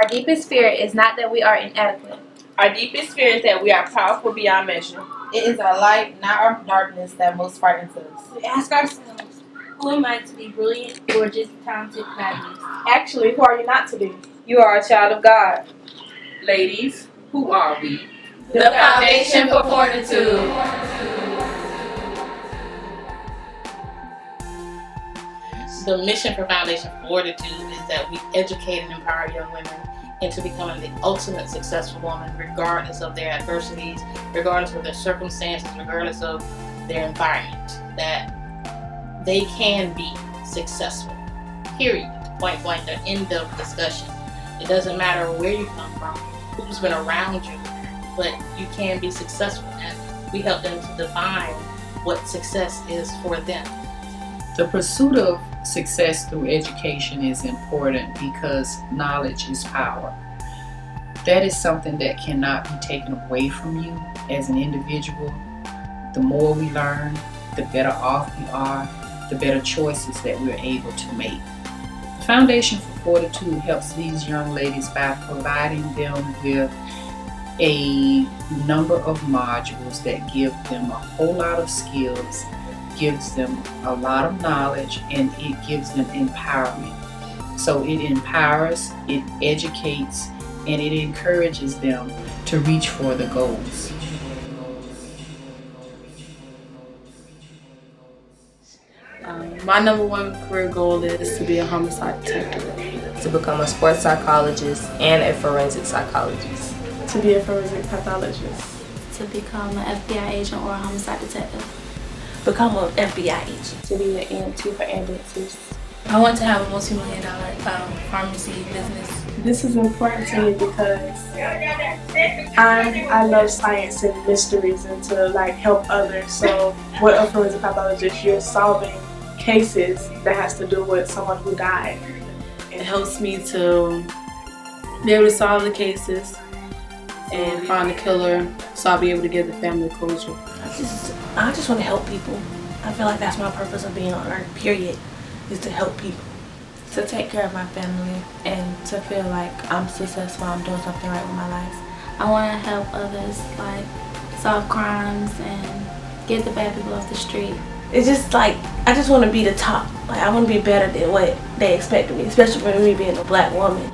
Our deepest fear is not that we are inadequate. Our deepest fear is that we are powerful beyond measure. It is our light, not our darkness, that most frightens us. We ask ourselves, who am I to be brilliant, gorgeous, talented, fabulous? Actually, who are you not to be? You are a child of God. Ladies, who are we? The Foundation for Fortitude. The mission for Foundation for Fortitude is that we educate and empower young women into becoming the ultimate successful woman, regardless of their adversities, regardless of their circumstances, regardless of their environment, that they can be successful. Period. Point blank, the end of discussion. It doesn't matter where you come from, who's been around you, but you can be successful, and we help them to define what success is for them. The pursuit of success through education is important because knowledge is power. That is something that cannot be taken away from you as an individual. The more we learn, the better off we are, the better choices that we're able to make. The Foundation for Fortitude helps these young ladies by providing them with a number of modules that give them a whole lot of skills, gives them a lot of knowledge, and it gives them empowerment. So it empowers, it educates, and it encourages them to reach for the goals. My number one career goal is to be a homicide detective. To become a sports psychologist and a forensic psychologist. To be a forensic pathologist. To become an FBI agent or a homicide detective. Become an FBI agent. To be an EMT for ambulances. I want to have a multi-million-dollar pharmacy business. This is important to me because I love science and mysteries and to help others. So with a forensic pathologist, you're solving cases that has to do with someone who died. It helps me to be able to solve the cases and find the killer, so I'll be able to give the family closure. I just want to help people. I feel like that's my purpose of being on earth, period, is to help people. To take care of my family and to feel like I'm successful, I'm doing something right with my life. I want to help others, solve crimes and get the bad people off the street. It's just I just want to be the top. I want to be better than what they expect of me, especially for me being a black woman.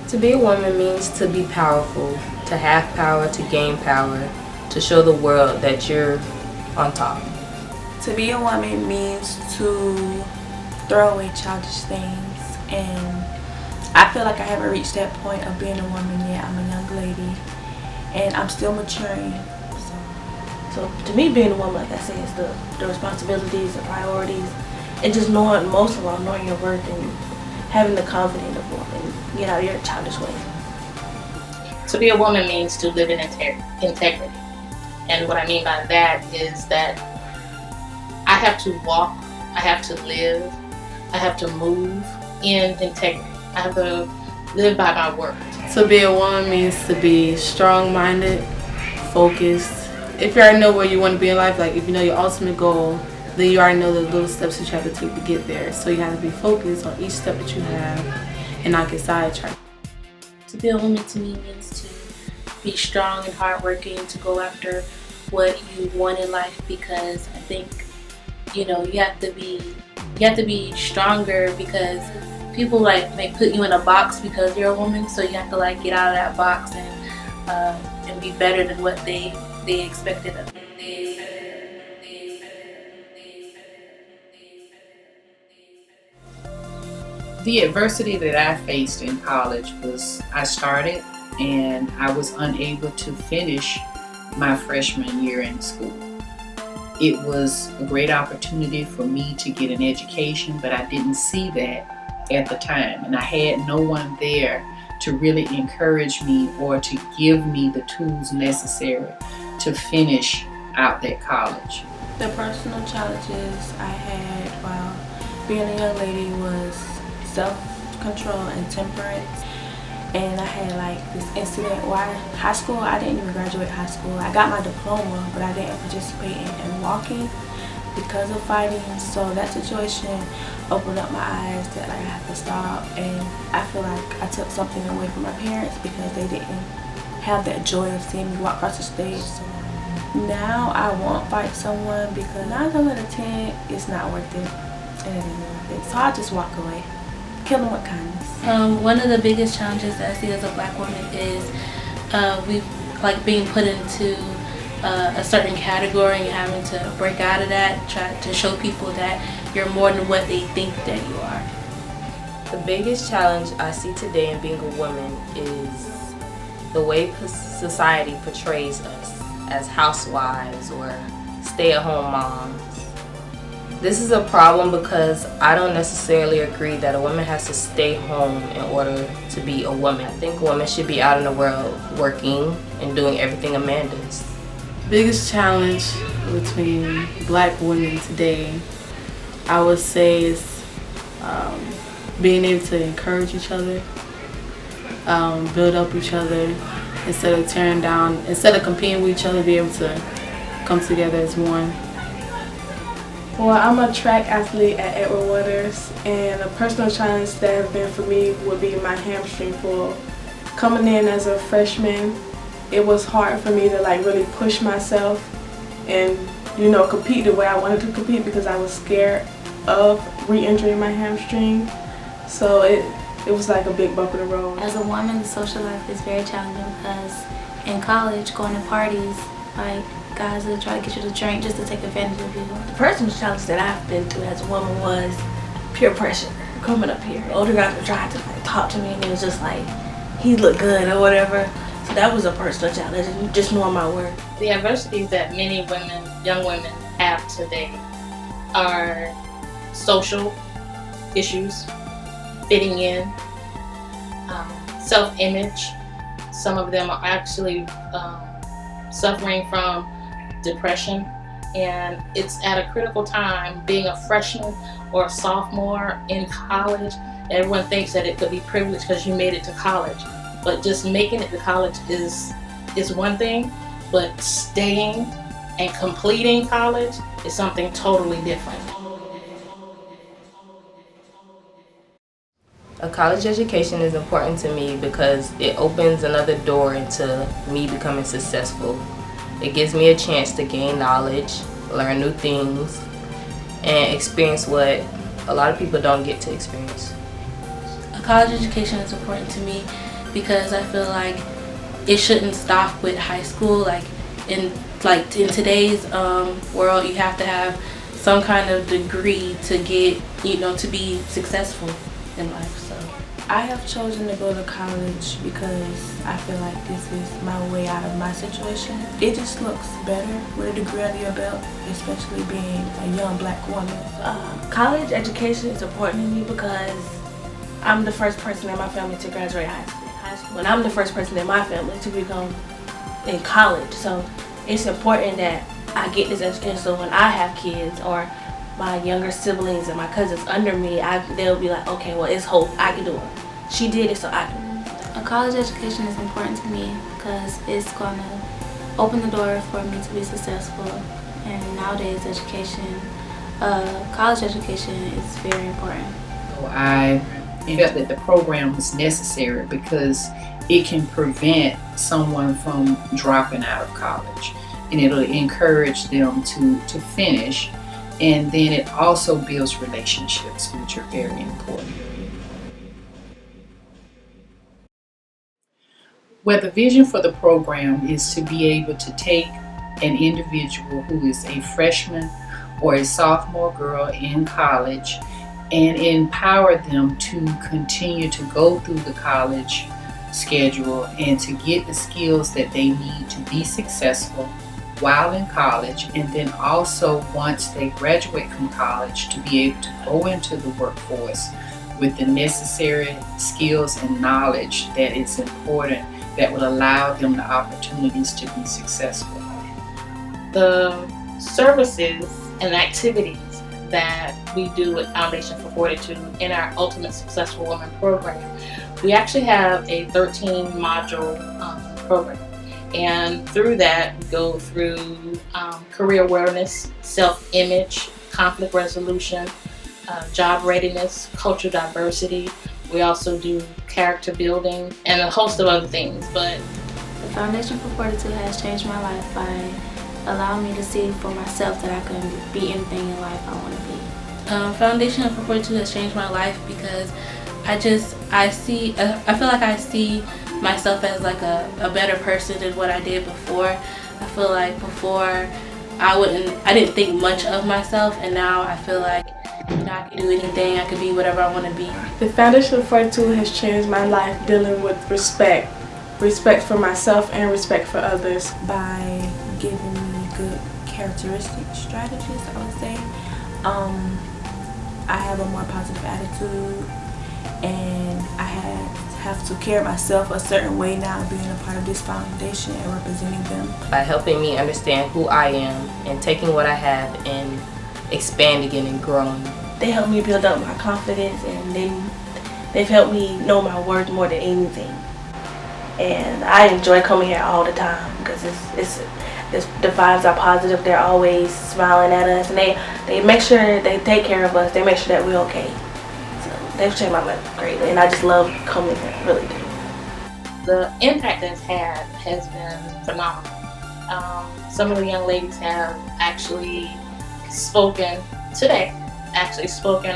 To be a woman means to be powerful, to have power, to gain power, to show the world that you're on top. To be a woman means to throw away childish things, and I feel like I haven't reached that point of being a woman yet. I'm a young lady and I'm still maturing. So to me, being a woman, like I said, is the responsibilities, the priorities, and just knowing, most of all, knowing your worth and having the confidence of woman, get out of your childish ways. To be a woman means to live in integrity. And what I mean by that is that I have to walk, I have to live, I have to move in integrity. I have to live by my word. To be a woman means to be strong-minded, focused. If you already know where you want to be in life, if you know your ultimate goal, then you already know the little steps that you have to take to get there. So you have to be focused on each step that you have and not get sidetracked. To be a woman to me means to be strong and hardworking, to go after what you want in life, because I think you have to be stronger, because people may put you in a box because you're a woman, so you have to get out of that box and be better than what they expected of you. The adversity that I faced in college was I started and I was unable to finish my freshman year in school. It was a great opportunity for me to get an education, but I didn't see that at the time, and I had no one there to really encourage me or to give me the tools necessary to finish out that college. The personal challenges I had while being a young lady was self-control and temperance. And I had this incident where high school, I didn't even graduate high school. I got my diploma, but I didn't participate in walking. because of fighting. So that situation opened up my eyes that I have to stop, and I feel like I took something away from my parents because they didn't have that joy of seeing me walk across the stage. So now I won't fight someone because 9 times out of 10 it's not worth it. It ain't worth it. So I'll just walk away. Kill them with kindness. One of the biggest challenges that I see as a black woman is we like being put into a certain category and having to break out of that, try to show people that you're more than what they think that you are. The biggest challenge I see today in being a woman is the way society portrays us as housewives or stay-at-home moms. This is a problem because I don't necessarily agree that a woman has to stay home in order to be a woman. I think a woman should be out in the world working and doing everything a man does. Biggest challenge between black women today, I would say, is being able to encourage each other, build up each other, instead of tearing down, instead of competing with each other, be able to come together as one. Well, I'm a track athlete at Edward Waters, and a personal challenge that has been for me would be my hamstring pull. Coming in as a freshman, it was hard for me to like really push myself and, you know, compete the way I wanted to compete because I was scared of re-injuring my hamstring. So it was like a big bump in the road. As a woman, the social life is very challenging because in college, going to parties, like guys will try to get you to drink just to take advantage of you. The personal challenge that I've been through as a woman was peer pressure. Coming up here, older guys were trying to like talk to me, and it was just like, he looked good or whatever. So that was a personal challenge, just knowing my worth. The adversities that many women, young women, have today are social issues, fitting in, self-image. Some of them are actually suffering from depression, and it's at a critical time. Being a freshman or a sophomore in college, everyone thinks that it could be privileged because you made it to college, but just making it to college is one thing, but staying and completing college is something totally different. A college education is important to me because it opens another door into me becoming successful. It gives me a chance to gain knowledge, learn new things, and experience what a lot of people don't get to experience. A college education is important to me because I feel like it shouldn't stop with high school. Like in today's world, you have to have some kind of degree to get, to be successful in life. So I have chosen to go to college because I feel like this is my way out of my situation. It just looks better with a degree under your belt, especially being a young black woman. College education is important to me because I'm the first person in my family to graduate high school. And I'm the first person in my family to become in college. So it's important that I get this education so when I have kids or my younger siblings and my cousins under me, they'll be like, okay, well, it's hope. I can do it. She did it, so I can do it. A college education is important to me because it's going to open the door for me to be successful. And nowadays, college education is very important. So I felt that the program was necessary because it can prevent someone from dropping out of college, and it'll encourage them to finish. And then it also builds relationships, which are very important. Well, the vision for the program is to be able to take an individual who is a freshman or a sophomore girl in college and empower them to continue to go through the college schedule and to get the skills that they need to be successful while in college, and then also once they graduate from college to be able to go into the workforce with the necessary skills and knowledge that is important, that would allow them the opportunities to be successful. The services and activities that we do at Foundation for Fortitude in our Ultimate Successful Woman program, we actually have a 13-module program. And through that, we go through career awareness, self-image, conflict resolution, job readiness, cultural diversity. We also do character building and a host of other things. But the Foundation for Fortitude has changed my life by allowing me to see for myself that I can be anything in life I want to be. Foundation for Fortitude has changed my life because I feel like I see myself as like a better person than what I did before. I feel like before I didn't think much of myself, and now I feel like I can do anything, I can be whatever I want to be. The Foundation for Fortitude has changed my life dealing with respect for myself and respect for others. By giving me good characteristic strategies, I would say. I have a more positive attitude, and I have to carry myself a certain way now, being a part of this foundation and representing them. By helping me understand who I am and taking what I have and expanding it and growing. They help me build up my confidence, and they've helped me know my worth more than anything. And I enjoy coming here all the time because the vibes are positive. They're always smiling at us, and they make sure they take care of us. They make sure that we're okay. So they've changed my life greatly, and I just love coming here, really do. The impact it's had has been phenomenal. Some of the young ladies have actually spoken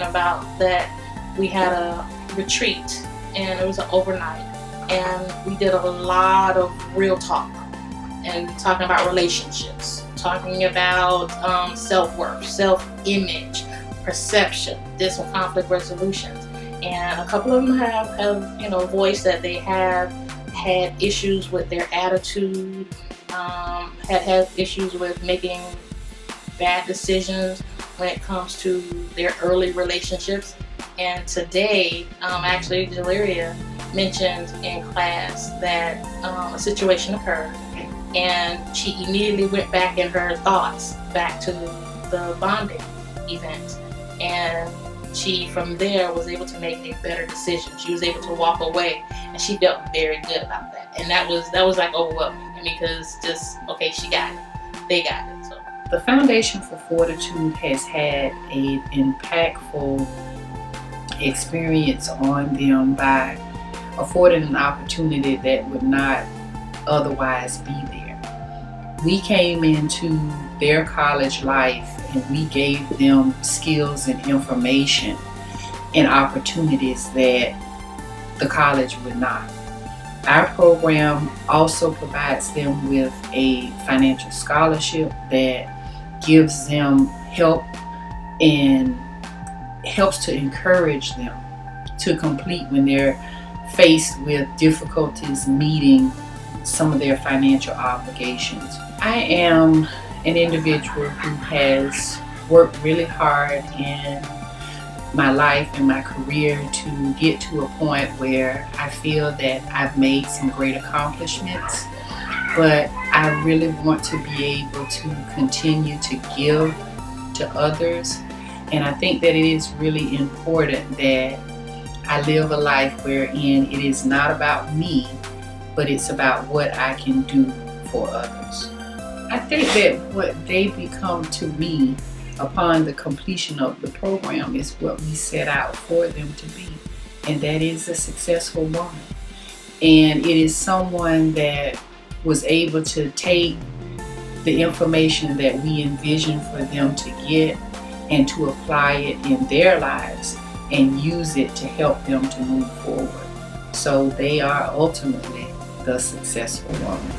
about that. We had a retreat, and it was an overnight, and we did a lot of real talk and talking about relationships, talking about self-worth, self-image, perception, did some conflict resolutions. And a couple of them have voiced that they have had issues with their attitude, had issues with making bad decisions when it comes to their early relationships. And today, actually, Deleria mentioned in class that a situation occurred, and she immediately went back in her thoughts back to the bonding event, and she from there was able to make a better decision. She was able to walk away, and she felt very good about that. And that was like overwhelming, because she got it, they got it. So the Foundation for Fortitude has had an impactful experience on them by affording an opportunity that would not otherwise be there. We came into their college life and we gave them skills and information and opportunities that the college would not. Our program also provides them with a financial scholarship that gives them help and helps to encourage them to complete when they're faced with difficulties meeting some of their financial obligations. I am an individual who has worked really hard in my life and my career to get to a point where I feel that I've made some great accomplishments, but I really want to be able to continue to give to others. And I think that it is really important that I live a life wherein it is not about me, but it's about what I can do for others. I think that what they become to me upon the completion of the program is what we set out for them to be, and that is a successful woman. And it is someone that was able to take the information that we envisioned for them to get and to apply it in their lives and use it to help them to move forward. So they are ultimately the successful woman.